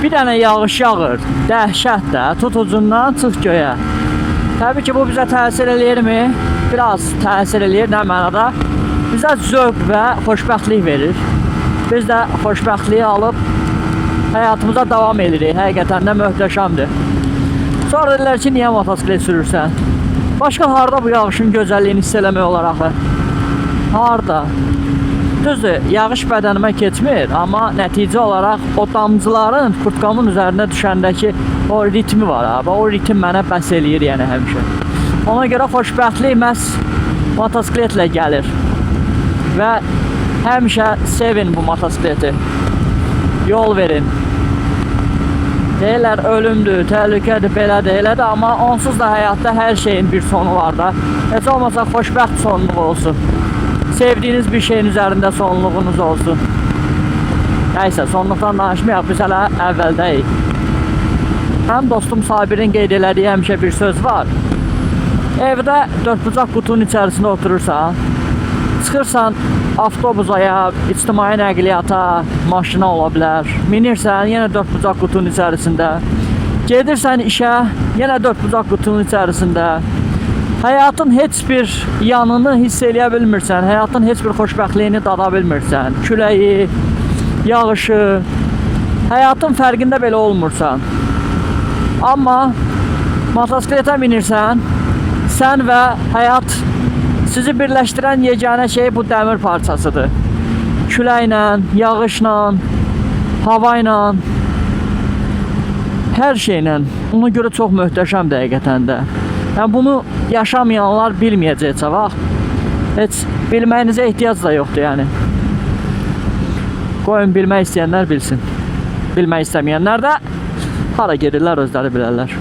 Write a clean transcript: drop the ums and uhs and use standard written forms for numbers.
Bir dənə yağış yağır, dəhşət də, tut ucundan çıx göyə. Təbii ki, bu bizə təsir eləyirmi? Biraz təsir eləyir, nə mənada? Bizə zövq və xoşbəxtlik verir. Biz də xoşbəxtliyi alıb həyatımıza davam edirik. Həqiqətən də möhtəşəmdir. Sonra dedilər ki, niyə motosiklet sürürsən? Başqa harda bu yağışın gözəlliyini hiss eləmək olar axı? Harda? Düzdür, yağış bədənimə keçmir, amma nəticə olaraq o damcıların kurtkamın üzərində düşəndəki o ritmi var abi. O ritm mənə bəs eləyir yəni həmişə. Ona görə xoşbəxtlik məhz motosikletlə gəlir. Və həmişə sevin bu motosikleti. Yol verin. Deyirlər ölümdür, təhlükədir, belədir, elədir, amma onsuz da həyatda hər şeyin bir sonu var da. Heç olmasa xoşbəxt sonluğu olsun. Sevdiyiniz bir şeyin üzərində sonluğunuz olsun. Nəysə, sonluqdan danışmayaq, biz hələ əvvəldəyik. Həm dostum Sabirin qeyd elədiyi həmişə bir söz var. Evdə dördbucaq qutunun içərisində oturursan, çıxırsan avtobusa ya ictimai nəqliyyata, maşına ola bilər. Minirsən, yenə dördbucaq qutunun içərisində. Gedirsən işə, yenə dördbucaq qutunun içərisində. Həyatın heç bir yanını hiss eləyə bilmirsən, həyatın heç bir xoşbəxtliyini dada bilmirsən. Küləyi, yağışı, həyatın fərqində belə olmursan. Amma motosikletə minirsən, sən və həyat sizi birləşdirən yeganə şey bu dəmir parçasıdır. Küləklə, yağışla, havayla, hər şeylə. Ona görə çox möhtəşəmdir həqiqətən də. Yəni bunu yaşamayanlar bilməyəcək heç vaxt. Heç bilməyinizə ehtiyac da yoxdur yəni. Qoyun bilmək istəyənlər bilsin. Bilmək istəməyənlər də hara gedirlər özləri bilərlər.